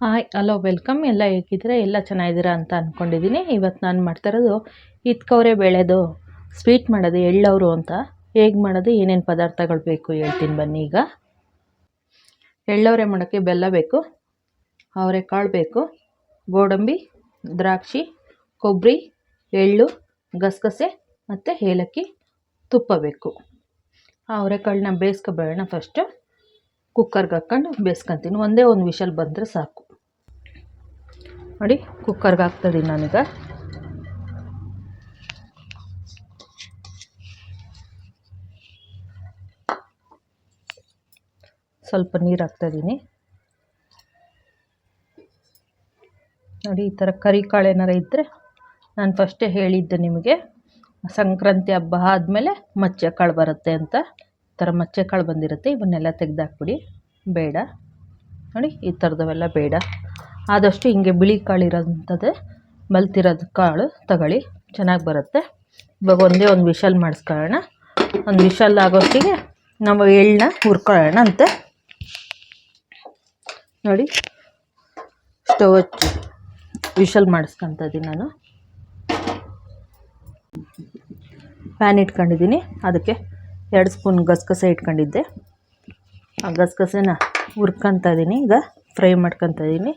Hi hello welcome. ಎಲ್ಲ ಹೇಗಿದ್ದೀರಾ? ಎಲ್ಲ ಚೆನ್ನಾಗಿದ್ದೀರಾ ಅಂತ ಅಂದ್ಕೊಂಡಿದ್ದೀನಿ. ಇವತ್ತು ನಾನು ಮಾಡ್ತಾ ಇರೋದು ಇತ್ಕವರೆ ಬೇಳೆದು ಸ್ವೀಟ್ ಮಾಡೋದು, ಎಳ್ಳವರು ಅಂತ. ಹೇಗೆ ಮಾಡೋದು, ಏನೇನು ಪದಾರ್ಥಗಳು ಬೇಕು ಹೇಳ್ತೀನಿ ಬನ್ನಿ. ಈಗ ಎಳ್ಳವರೆ ಮಾಡೋಕ್ಕೆ ಬೆಲ್ಲ ಬೇಕು, ಅವರೆಕಾಳು ಬೇಕು, ಗೋಡಂಬಿ, ದ್ರಾಕ್ಷಿ, ಕೊಬ್ಬರಿ, ಎಳ್ಳು, ಗಸಗಸೆ ಮತ್ತು ಏಲಕ್ಕಿ, ತುಪ್ಪ ಬೇಕು. ಅವರೆಕಾಳನ್ನ ಬೇಯಿಸ್ಕೊಬೇಡ. ಫಸ್ಟು ಕುಕ್ಕರ್ಗೆ ಹಾಕ್ಕೊಂಡು ಬೇಯಿಸ್ಕೊತೀನಿ. ಒಂದೇ ಒಂದು ವಿಷಲ್ ಬಂದರೆ ಸಾಕು. ನೋಡಿ, ಕುಕ್ಕರ್ಗೆ ಹಾಕ್ತಾಯಿದ್ದೀನಿ ನಾನೀಗ. ಸ್ವಲ್ಪ ನೀರು ಹಾಕ್ತಾಯಿದ್ದೀನಿ. ನೋಡಿ, ಈ ಥರ ಕರಿಕಾಳು ಏನಾರು ಇದ್ದರೆ, ನಾನು ಫಸ್ಟೇ ಹೇಳಿದ್ದೆ ನಿಮಗೆ, ಸಂಕ್ರಾಂತಿ ಹಬ್ಬ ಆದಮೇಲೆ ಮಚ್ಚೆ ಕಾಳು ಬರುತ್ತೆ ಅಂತ. ಈ ಥರ ಮಚ್ಚೆ ಕಾಳು ಬಂದಿರುತ್ತೆ. ಇವನ್ನೆಲ್ಲ ತೆಗೆದಾಕ್ಬಿಡಿ, ಬೇಡ. ನೋಡಿ, ಈ ಥರದವೆಲ್ಲ ಬೇಡ. ಆದಷ್ಟು ಹಿಂಗೆ ಬಿಳಿ ಕಾಳು ಇರೋಂಥದ್ದೇ, ಬಲ್ತಿರೋದು ಕಾಳು ತಗೊಳ್ಳಿ, ಚೆನ್ನಾಗಿ ಬರುತ್ತೆ. ಇವಾಗ ಒಂದೇ ಒಂದು ವಿಷಲ್ ಮಾಡಿಸ್ಕೊಳ್ಳೋಣ. ಒಂದು ವಿಷಲ್ ಆಗೋಷ್ಟಿಗೆ ನಾವು ಎಳ್ಳನ್ನ ಹುರ್ಕೊಳ್ಳೋಣ ಅಂತೆ. ನೋಡಿ, ಸ್ಟವ್ ಹಚ್ಚಿ ವಿಷಲ್ ಮಾಡಿಸ್ಕೊತ ಇದ್ದೀನಿ ನಾನು. ಪ್ಯಾನ್ ಇಟ್ಕೊಂಡಿದ್ದೀನಿ, ಅದಕ್ಕೆ 2 ಸ್ಪೂನ್ ಗಸಗಸೆ ಇಟ್ಕೊಂಡಿದ್ದೆ. ಆ ಗಸಗಸೆನ ಹುರ್ಕೊತ ಇದ್ದೀನಿ, ಈಗ ಫ್ರೈ ಮಾಡ್ಕೊತ ಇದ್ದೀನಿ.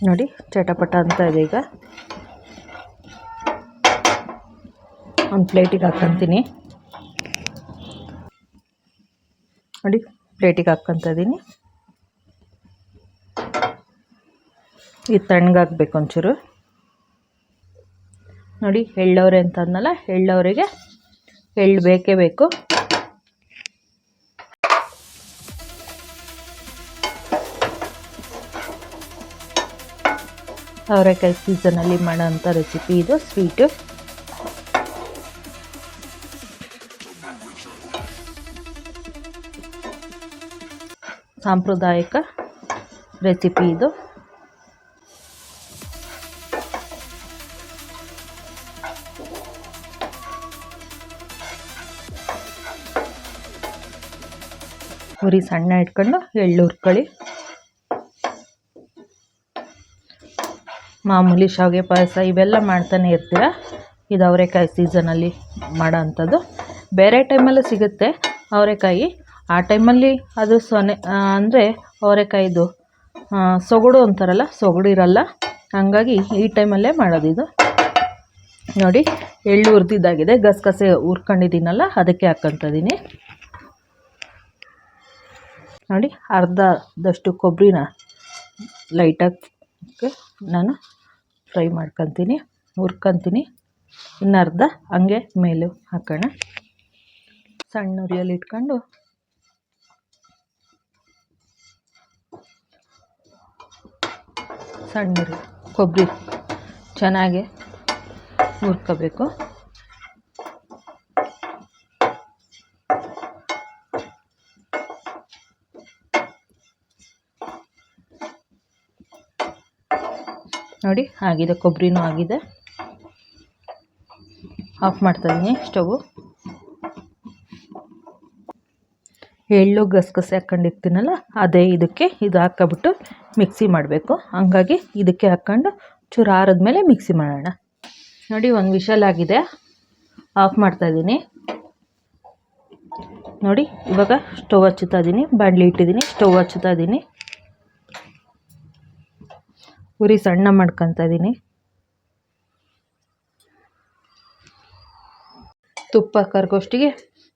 ನೋಡಿ, ಚಟಪಟ ಅಂತ ಇದೆ. ಈಗ ಒಂದು ಪ್ಲೇಟಿಗೆ ಹಾಕ್ಕೊತೀನಿ. ನೋಡಿ, ಪ್ಲೇಟಿಗೆ ಹಾಕ್ಕೊತ ಇದ್ದೀನಿ. ಇದು ತಣ್ಣಗಾಗಬೇಕು ಒಂಚೂರು. ನೋಡಿ, ಎಳ್ಳವರೆ ಅಂತ ಅಂದಲ್ಲ, ಎಳ್ಳವರಿಗೆ ಎಳ್ಳು ಬೇಕೇ ಬೇಕು. ಅವರೆಕಾಯಿ ಸೀಸನಲ್ಲಿ ಮಾಡೋಂಥ ರೆಸಿಪಿ ಇದು, ಸ್ವೀಟು. ಸಾಂಪ್ರದಾಯಿಕ ರೆಸಿಪಿ ಇದು. ಉರಿ ಸಣ್ಣ ಇಟ್ಕೊಂಡು ಎಳ್ಳು ಹುರ್ಕೊಳ್ಳಿ. ಮಾಮೂಲಿ ಶಾವಿಗೆ ಪಾಯಸ ಇವೆಲ್ಲ ಮಾಡ್ತಾನೆ ಇರ್ತೀರ. ಇದು ಅವರೆಕಾಯಿ ಸೀಸನಲ್ಲಿ ಮಾಡೋ ಅಂಥದ್ದು. ಬೇರೆ ಟೈಮಲ್ಲೂ ಸಿಗುತ್ತೆ ಅವರೆಕಾಯಿ. ಆ ಟೈಮಲ್ಲಿ ಅದು ಅಂದರೆ ಅವರೆಕಾಯಿದು ಸೊಗಡು ಅಂತಾರಲ್ಲ, ಸೊಗಡು ಇರಲ್ಲ. ಹಾಗಾಗಿ ಈ ಟೈಮಲ್ಲೇ ಮಾಡೋದಿದು. ನೋಡಿ, ಎಳ್ಳು ಹುರಿದಿದ್ದಾಗಿದೆ, ಗಸಗಸೆ ಹುರ್ಕೊಂಡಿದ್ದೀನಲ್ಲ, ಅದಕ್ಕೆ ಹಾಕ್ಕೊತ ಇದ್ದೀನಿ. ನೋಡಿ, ಅರ್ಧದಷ್ಟು ಕೊಬ್ಬರಿನ ಲೈಟಾಗಿ ನಾನು ಫ್ರೈ ಮಾಡ್ಕೊತೀನಿ, ಹುರ್ಕೊತೀನಿ. ಇನ್ನು ಅರ್ಧ ಹಂಗೆ ಮೇಲೆ ಹಾಕೋಣ. ಸಣ್ಣ ಉರಿಯಲ್ಲಿ ಇಟ್ಕೊಂಡು ಸಣ್ಣ ಉರಿ ಕೊಬ್ಬರಿ ಚೆನ್ನಾಗಿ ಹುರ್ಕೋಬೇಕು. ನೋಡಿ, ಆಗಿದೆ, ಕೊಬ್ಬರಿನೂ ಆಗಿದೆ. ಆಫ್ ಮಾಡ್ತಾಯಿದ್ದೀನಿ ಸ್ಟವು. ಎಳ್ಳು ಗಸಗಸೆ ಹಾಕ್ಕೊಂಡಿರ್ತೀನಲ್ಲ, ಅದೇ ಇದಕ್ಕೆ ಇದು ಹಾಕ್ಕೊಬಿಟ್ಟು ಮಿಕ್ಸಿ ಮಾಡಬೇಕು. ಹಂಗಾಗಿ ಇದಕ್ಕೆ ಹಾಕ್ಕೊಂಡು ಚೂರು ಆರಿದ್ಮೇಲೆ ಮಿಕ್ಸಿ ಮಾಡೋಣ. ನೋಡಿ, ಒಂದು ವಿಷಲ್ ಆಗಿದೆ, ಆಫ್ ಮಾಡ್ತಾಯಿದ್ದೀನಿ. ನೋಡಿ, ಇವಾಗ ಸ್ಟವ್ ಹಚ್ಚುತ್ತಾ ಇದ್ದೀನಿ, ಬಾಣಲಿ ಇಟ್ಟಿದ್ದೀನಿ, ಸ್ಟವ್ ಹಚ್ಚುತ್ತಾ ಇದ್ದೀನಿ. ಉರಿ ಸಣ್ಣ ಮಾಡ್ಕೊತ ಇದ್ದೀನಿ. ತುಪ್ಪ ಕರ್ಗೋಷ್ಟಿಗೆ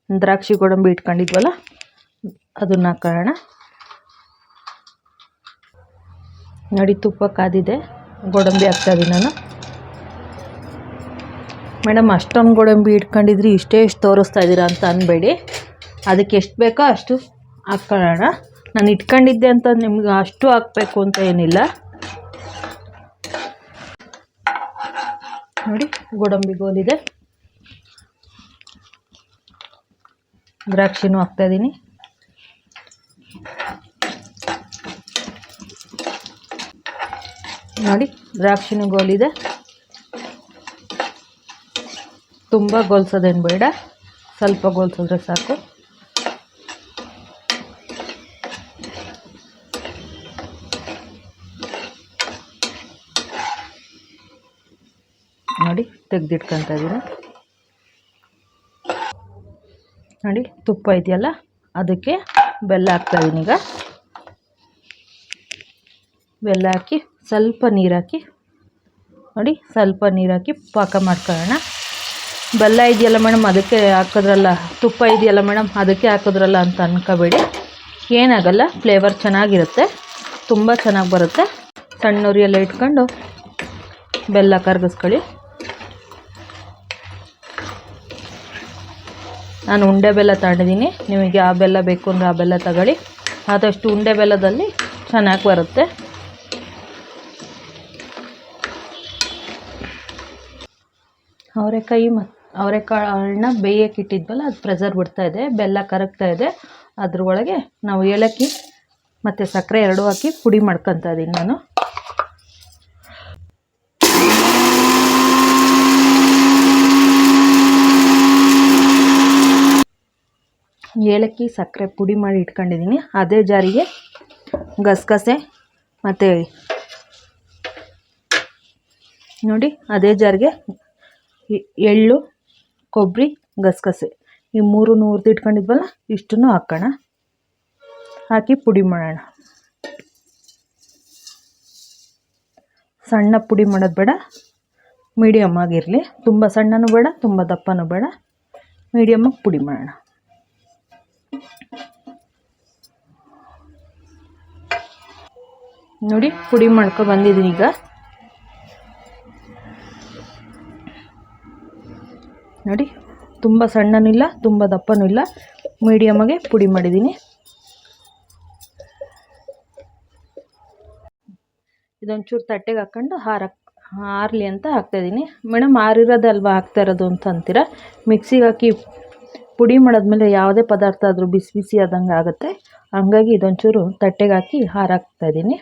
ದ್ರಾಕ್ಷಿ ಗೋಡಂಬಿ ಇಟ್ಕೊಂಡಿದ್ವಲ್ಲ, ಅದನ್ನು ಹಾಕೋಣ. ನೋಡಿ, ತುಪ್ಪ ಕಾದಿದೆ, ಗೋಡಂಬಿ ಹಾಕ್ತಾಯಿದ್ದೀನಿ ನಾನು. ಮೇಡಮ್, ಅಷ್ಟೊಂದು ಗೋಡಂಬಿ ಇಟ್ಕೊಂಡಿದ್ರಿ, ಎಷ್ಟು ತೋರಿಸ್ತಾ ಇದ್ದೀರಾ ಅಂತ ಅನ್ಬೇಡಿ. ಅದಕ್ಕೆ ಎಷ್ಟು ಬೇಕೋ ಅಷ್ಟು ಹಾಕ್ಕೊಳ್ಳೋಣ. ನಾನು ಇಟ್ಕೊಂಡಿದ್ದೆ ಅಂತ ನಿಮ್ಗೆ ಅಷ್ಟು ಹಾಕಬೇಕು ಅಂತ ಏನಿಲ್ಲ. ಗೋಡಂಬಿ ಗೋಲಿದೆ, ದ್ರಾಕ್ಷಿನೂ ಹಾಕ್ತಾಯಿದ್ದೀನಿ. ನೋಡಿ ದ್ರಾಕ್ಷಿನೂ ಗೋಲಿದೆ. ತುಂಬ ಗೋಲ್ಸೋದೇನು ಬೇಡ, ಸ್ವಲ್ಪ ಗೋಲ್ಸಿದ್ರೆ ಸಾಕು. ನೋಡಿ ತೆಗೆದಿಟ್ಕೊತಾ ಇದ್ದೀನಿ. ನೋಡಿ ತುಪ್ಪ ಇದೆಯಲ್ಲ ಅದಕ್ಕೆ ಬೆಲ್ಲ ಹಾಕ್ತಾಯಿದ್ದೀನಿ. ಈಗ ಬೆಲ್ಲ ಹಾಕಿ ಸ್ವಲ್ಪ ನೀರು ಹಾಕಿ, ನೋಡಿ ಸ್ವಲ್ಪ ನೀರು ಹಾಕಿ ಪಾಕ ಮಾಡ್ಕೊಳ್ಳೋಣ. ಬೆಲ್ಲ ಇದೆಯಲ್ಲ ಮೇಡಮ್ ಅದಕ್ಕೆ ಹಾಕಿದ್ರಲ್ಲ, ತುಪ್ಪ ಇದೆಯಲ್ಲ ಮೇಡಮ್ ಅದಕ್ಕೆ ಹಾಕಿದ್ರಲ್ಲ ಅಂತ ಅನ್ಕೋಬೇಡಿ, ಏನಾಗಲ್ಲ. ಫ್ಲೇವರ್ ಚೆನ್ನಾಗಿರುತ್ತೆ, ತುಂಬ ಚೆನ್ನಾಗಿ ಬರುತ್ತೆ. ಸಣ್ಣ ಉರಿಯೆಲ್ಲ ಇಟ್ಕೊಂಡು ಬೆಲ್ಲ ಕರಗಿಸ್ಕೊಳ್ಳಿ. ನಾನು ಉಂಡೆ ಬೆಲ್ಲ ತಗೊಂಡಿದ್ದೀನಿ, ನಿಮಗೆ ಆ ಬೆಲ್ಲ ಬೇಕು ಅಂದರೆ ಆ ಬೆಲ್ಲ ತಗೊಳ್ಳಿ. ಆದಷ್ಟು ಉಂಡೆ ಬೆಲ್ಲದಲ್ಲಿ ಚೆನ್ನಾಗಿ ಬರುತ್ತೆ. ಅವರೆಕಾಯಿ ಮತ್ತು ಅವರೆಕಾಳನ್ನ ಬೇಯಕ್ಕೆ ಇಟ್ಟಿದ್ವಲ್ಲ ಅದು ಪ್ರೆಸರ್ ಬಿಡ್ತಾಯಿದೆ, ಬೆಲ್ಲ ಕರಗ್ತಾ ಇದೆ. ಅದ್ರೊಳಗೆ ನಾವು ಏಲಕ್ಕಿ ಮತ್ತು ಸಕ್ಕರೆ ಎರಡೂ ಹಾಕಿ ಪುಡಿ ಮಾಡ್ಕೊತಾ ಇದ್ದೀನಿ ನಾನು. ಏಲಕ್ಕಿ ಸಕ್ಕರೆ ಪುಡಿ ಮಾಡಿ ಇಟ್ಕೊಂಡಿದ್ದೀನಿ. ಅದೇ ಜಾರಿಗೆ ಗಸಗಸೆ ಮತ್ತು ನೋಡಿ ಅದೇ ಜಾರಿಗೆ ಎಳ್ಳು, ಕೊಬ್ಬರಿ, ಗಸಗಸೆ ಈ ಮೂರು ಹುರಿದಿಟ್ಕೊಂಡಿದ್ವಲ್ಲ ಇಷ್ಟನ್ನು ಹಾಕೋಣ. ಹಾಕಿ ಪುಡಿ ಮಾಡೋಣ. ಸಣ್ಣ ಪುಡಿ ಮಾಡೋದು ಬೇಡ, ಮೀಡಿಯಮ್ ಆಗಿರಲಿ. ತುಂಬ ಸಣ್ಣನೂ ಬೇಡ, ತುಂಬ ದಪ್ಪನೂ ಬೇಡ, ಮೀಡಿಯಮ್ಮಾಗಿ ಪುಡಿ ಮಾಡೋಣ. ನೋಡಿ ಪುಡಿ ಮಾಡ್ಕೊ ಬಂದಿದ್ದೀನಿ. ಈಗ ನೋಡಿ ತುಂಬ ಸಣ್ಣನೂ ಇಲ್ಲ, ತುಂಬ ದಪ್ಪನೂ ಇಲ್ಲ, ಮೀಡಿಯಮಾಗೆ ಪುಡಿ ಮಾಡಿದ್ದೀನಿ. ಇದೊಂಚೂರು ತಟ್ಟೆಗೆ ಹಾಕ್ಕೊಂಡು ಆರಲಿ ಅಂತ ಹಾಕ್ತಾಯಿದ್ದೀನಿ. ಮೇಡಮ್ ಆರಿರೋದಲ್ವ ಹಾಕ್ತಾ ಇರೋದು ಅಂತ ಅಂತೀರ. ಮಿಕ್ಸಿಗೆ ಹಾಕಿ ಪುಡಿ ಮಾಡಿದ್ಮೇಲೆ ಯಾವುದೇ ಪದಾರ್ಥ ಆದರೂ ಬಿಸಿ ಬಿಸಿ ಆದಂಗೆ ಆಗುತ್ತೆ. ಹಂಗಾಗಿ ಇದೊಂಚೂರು ತಟ್ಟೆಗೆ ಹಾಕಿ ಹಾರಾಕ್ತಾಯಿದ್ದೀನಿ,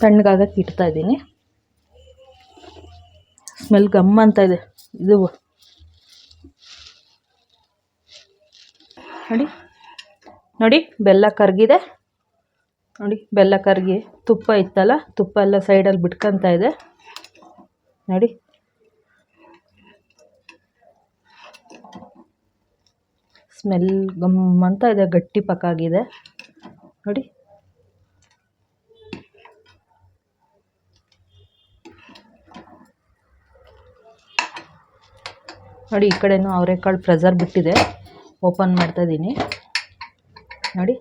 ತಣ್ಣಗಾಗಕ್ಕೆ ಇಡ್ತಾಯಿದ್ದೀನಿ. ಸ್ಮೆಲ್ ಗಮ್ ಅಂತ ಇದೆ ಇದು. ನೋಡಿ ಬೆಲ್ಲ ಕರಗಿದೆ. ನೋಡಿ ಬೆಲ್ಲ ಕರಗಿ ತುಪ್ಪ ಇತ್ತಲ್ಲ, ತುಪ್ಪ ಎಲ್ಲ ಸೈಡಲ್ಲಿ ಬಿಟ್ಕೊತಾ ಇದೆ. ನೋಡಿ ಸ್ಮೆಲ್ ಗಮ್ ಅಂತ ಇದೆ, ಗಟ್ಟಿ ಪಾಕ ಆಗಿದೆ. ನೋಡಿ ನೋಡಿ ಈ ಕಡೆನೂ ಅವರೆಕಾಳು ಪ್ರೆಸರ್ ಬಿಟ್ಟಿದೆ, ಓಪನ್ ಮಾಡ್ತಾಯಿದ್ದೀನಿ. ನೋಡಿ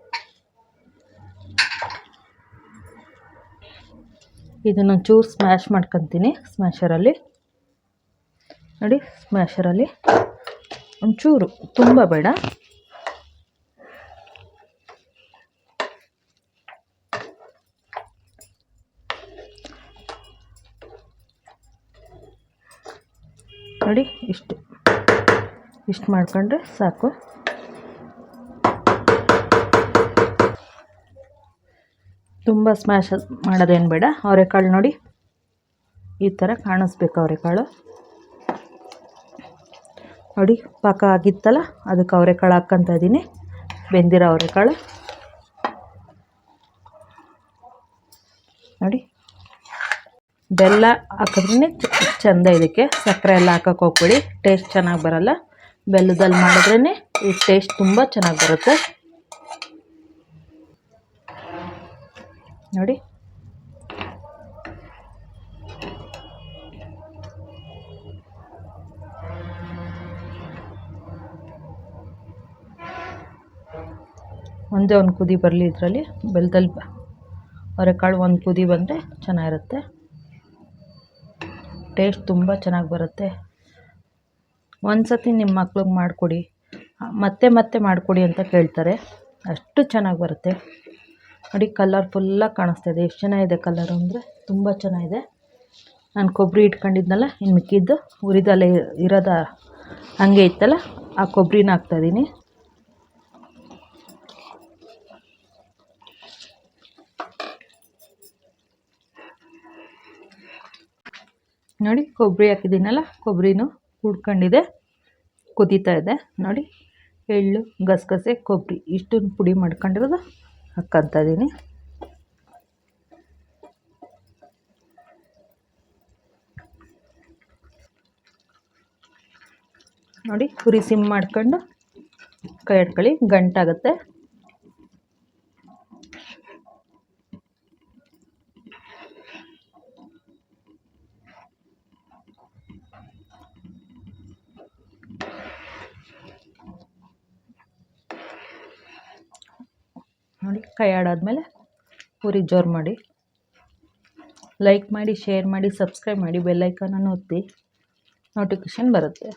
ಇದನ್ನೊಂಚೂರು ಸ್ಮ್ಯಾಶ್ ಮಾಡ್ಕೊತೀನಿ ಸ್ಮ್ಯಾಶರಲ್ಲಿ. ನೋಡಿ ಸ್ಮ್ಯಾಶರಲ್ಲಿ ಒಂಚೂರು, ತುಂಬ ಬೇಡ. ನೋಡಿ ಇಷ್ಟು ಮಾಡ್ಕೊಂಡ್ರೆ ಸಾಕು. ತುಂಬ ಸ್ಮ್ಯಾಶ್ ಮಾಡೋದೇನು ಬೇಡ. ಅವರೆಕಾಳು ನೋಡಿ ಈ ಥರ ಕಾಣಿಸ್ಬೇಕು ಅವರೆಕಾಳು. ನೋಡಿ ಪಾಕ ಆಗಿತ್ತಲ್ಲ, ಅದಕ್ಕೆ ಅವರೆಕಾಳು ಹಾಕ್ಕೊತಾ ಇದ್ದೀನಿ, ಬೆಂದಿರೋ ಅವರೆಕಾಳು. ನೋಡಿ ಬೆಲ್ಲ ಹಾಕಿದ್ರೇ ಚೆಂದ. ಇದಕ್ಕೆ ಸಕ್ಕರೆ ಎಲ್ಲ ಹಾಕೋಕೆ ಹೋಗ್ಬೇಡಿ, ಟೇಸ್ಟ್ ಚೆನ್ನಾಗಿ ಬರಲ್ಲ. ಬೆಲ್ಲದಲ್ಲಿ ಮಾಡಿದ್ರೇ ಈ ಟೇಸ್ಟ್ ತುಂಬ ಚೆನ್ನಾಗಿ ಬರುತ್ತೆ. ನೋಡಿ ಒಂದೇ ಒಂದು ಕುದಿ ಬರಲಿ ಇದರಲ್ಲಿ. ಬೆಲ್ಲದಲ್ಲಿ ಅವರೆಕಾಳು ಒಂದು ಕುದಿ ಬಂದರೆ ಚೆನ್ನಾಗಿರುತ್ತೆ, ಟೇಸ್ಟ್ ತುಂಬ ಚೆನ್ನಾಗಿ ಬರುತ್ತೆ. ಒಂದು ಸತಿ ನಿಮ್ಮ ಮಕ್ಳಿಗೆ ಮಾಡಿಕೊಡಿ, ಮತ್ತೆ ಮತ್ತೆ ಮಾಡಿಕೊಡಿ ಅಂತ ಕೇಳ್ತಾರೆ, ಅಷ್ಟು ಚೆನ್ನಾಗಿ ಬರುತ್ತೆ. ನೋಡಿ ಕಲರ್ ಫುಲ್ಲಾಗಿ ಕಾಣಿಸ್ತಾಯಿದೆ. ಎಷ್ಟು ಚೆನ್ನಾಗಿದೆ ಕಲರು ಅಂದರೆ ತುಂಬ ಚೆನ್ನಾಗಿದೆ. ನಾನು ಕೊಬ್ಬರಿ ಇಟ್ಕೊಂಡಿದ್ನಲ್ಲ, ಇನ್ನು ಮಿಕ್ಕಿದ್ದು ಉರಿದಲ್ಲೇ ಇರೋದ ಹಾಗೆ ಇತ್ತಲ್ಲ, ಆ ಕೊಬ್ಬರಿನ ಹಾಕ್ತಾಯಿದ್ದೀನಿ. ನೋಡಿ, ಕೊಬ್ಬರಿ ಹಾಕಿದ್ದೀನಲ್ಲ, ಕೊಬ್ಬರಿನೂ ಹುಡ್ಕೊಂಡಿದೆ, ಕುದೀತಾ ಇದೆ. ನೋಡಿ, ಎಳ್ಳು, ಗಸಗಸೆ, ಕೊಬ್ಬರಿ ಇಷ್ಟನ್ನು ಪುಡಿ ಮಾಡ್ಕೊಂಡಿರೋದು ಹಾಕ್ಕೊತಾ ಇದ್ದೀನಿ. ನೋಡಿ, ಉರಿ ಸಿಮ್ ಮಾಡ್ಕೊಂಡು ಕೈ ಇಟ್ಕೊಳ್ಳಿ, ಗಂಟಾಗುತ್ತೆ. ನೋಡಿ, ಕೈ ಆಡಾದ್ಮೇಲೆ ಉರಿ ಜೋರು ಮಾಡಿ, ಲೈಕ್ ಮಾಡಿ, ಶೇರ್ ಮಾಡಿ, ಸಬ್ಸ್ಕ್ರೈಬ್ ಮಾಡಿ, ಬೆಲ್ ಐಕಾನನ್ನು ಒತ್ತಿ, ನೋಟಿಫಿಕೇಷನ್ ಬರುತ್ತೆ.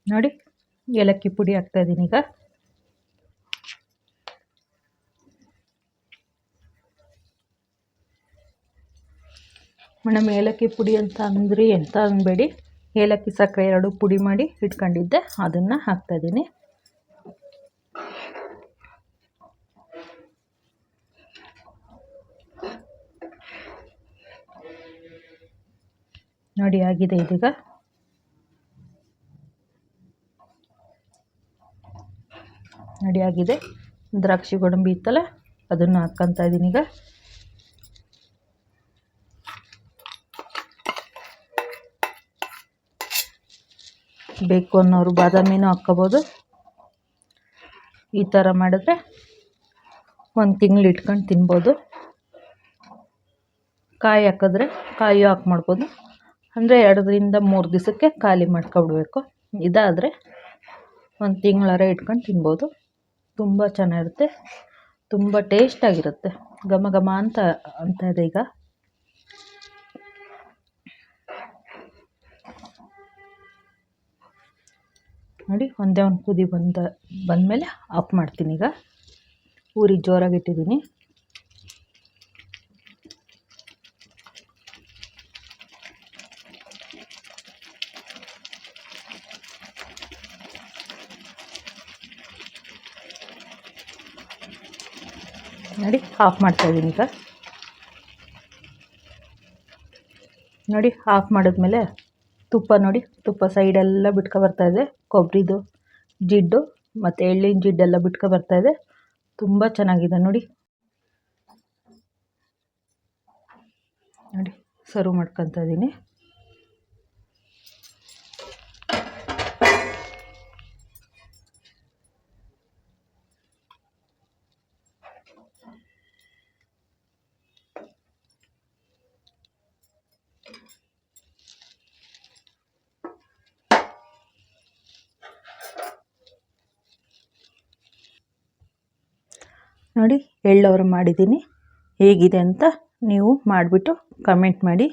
ನೋಡಿ, ಏಲಕ್ಕಿ ಪುಡಿ ಹಾಕ್ತಾಯಿದ್ದೀನಿ ಈಗ. ಮೇಡಮ್, ಏಲಕ್ಕಿ ಪುಡಿ ಅಂತ ಅಂದ್ರಿ ಎಂತ ಅನ್ಬೇಡಿ, ಏಲಕ್ಕಿ ಸಕ್ಕರೆ 2 ಪುಡಿ ಮಾಡಿ ಇಟ್ಕೊಂಡಿದ್ದೆ, ಅದನ್ನು ಹಾಕ್ತಾಯಿದ್ದೀನಿ. ನೋಡಿ, ಆಗಿದೆ ಇದೀಗ. ನೋಡಿ, ಆಗಿದೆ. ದ್ರಾಕ್ಷಿ ಗೋಡಂಬಿ ಇತ್ತಲ್ಲ, ಅದನ್ನು ಹಾಕ್ಕೊತಾ ಇದ್ದೀನಿ ಈಗ. ಬೇಕು ಅನ್ನೋರು ಬಾದಾಮಿನೂ ಹಾಕ್ಕೋಬೋದು. ಈ ಥರ ಮಾಡಿದ್ರೆ 1 ತಿಂಗಳು ಇಟ್ಕೊಂಡು ತಿನ್ಬೋದು. ಕಾಯಿ ಹಾಕಿದ್ರೆ ಕಾಯಿ ಹಾಕಿ ಮಾಡ್ಬೋದು, ಅಂದರೆ 2ರಿಂದ 3 ದಿವಸಕ್ಕೆ ಖಾಲಿ ಮಾಡ್ಕೊಬಿಡ್ಬೇಕು. ಇದಾದರೆ 1 ತಿಂಗಳಾರ ಇಟ್ಕೊಂಡು ತಿನ್ಬೋದು. ತುಂಬ ಚೆನ್ನಾಗಿರುತ್ತೆ, ತುಂಬ ಟೇಸ್ಟಾಗಿರುತ್ತೆ. ಘಮ ಘಮ ಅಂತ ಇದೆ ಈಗ. ನೋಡಿ, ಒಂದೇ ಒಂದು ಕುದಿ ಬಂದಮೇಲೆ ಆಫ್ ಮಾಡ್ತೀನಿ ಈಗ. ಉರಿ ಜೋರಾಗಿಟ್ಟಿದ್ದೀನಿ. ನೋಡಿ, ಆಫ್ ಮಾಡ್ತಾಯಿದ್ದೀನಿ ಈಗ. ನೋಡಿ, ಆಫ್ ಮಾಡಿದ್ಮೇಲೆ ತುಪ್ಪ ನೋಡಿ, ತುಪ್ಪ ಸೈಡೆಲ್ಲ ಬಿಟ್ಕೊ ಬರ್ತಾಯಿದೆ. ಕೊಬ್ಬರಿದು ಜಿಡ್ಡು ಮತ್ತು ಎಳ್ಳಿನ ಜಿಡ್ಡೆಲ್ಲ ಬಿಟ್ಕೊ ಬರ್ತಾಯಿದೆ. ತುಂಬ ಚೆನ್ನಾಗಿದೆ ನೋಡಿ. ನೋಡಿ, ಸರ್ವ್ ಮಾಡ್ಕೊತಾ ಇದ್ದೀನಿ. ನೋಡಿ, ಎಳ್ಳವರು ಮಾಡಿದ್ದೀನಿ. ಹೇಗಿದೆ ಅಂತ ನೀವು ಮಾಡಿಬಿಟ್ಟು ಕಮೆಂಟ್ ಮಾಡಿ,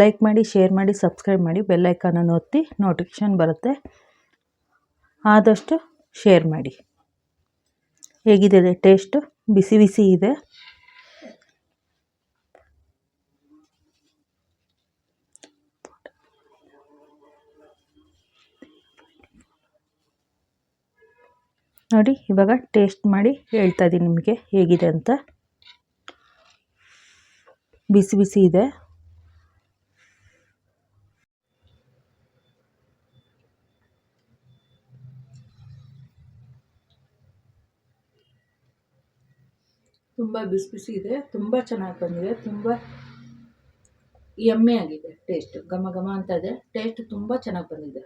ಲೈಕ್ ಮಾಡಿ, ಶೇರ್ ಮಾಡಿ, ಸಬ್ಸ್ಕ್ರೈಬ್ ಮಾಡಿ, ಬೆಲ್ ಐಕಾನನ್ನು ಒತ್ತಿ, ನೋಟಿಫಿಕೇಷನ್ ಬರುತ್ತೆ. ಆದಷ್ಟು ಶೇರ್ ಮಾಡಿ. ಹೇಗಿದೆ ಟೇಸ್ಟು? ಬಿಸಿ ಬಿಸಿ ಇದೆ. ನೋಡಿ, ಇವಾಗ ಟೇಸ್ಟ್ ಮಾಡಿ ಹೇಳ್ತಾ ಇದ್ದೀನಿ ನಿಮಗೆ ಹೇಗಿದೆ ಅಂತ. ಬಿಸಿ ಬಿಸಿ ಇದೆ. ತುಂಬ ಬಿಸಿ ಬಿಸಿ ಇದೆ, ತುಂಬ ಚೆನ್ನಾಗಿ ಬಂದಿದೆ, ತುಂಬ ಯಮ್ಮಿ ಆಗಿದೆ. ಟೇಸ್ಟ್ ಘಮ ಘಮ ಅಂತ ಇದೆ. ಟೇಸ್ಟ್ ತುಂಬ ಚೆನ್ನಾಗಿ ಬಂದಿದೆ.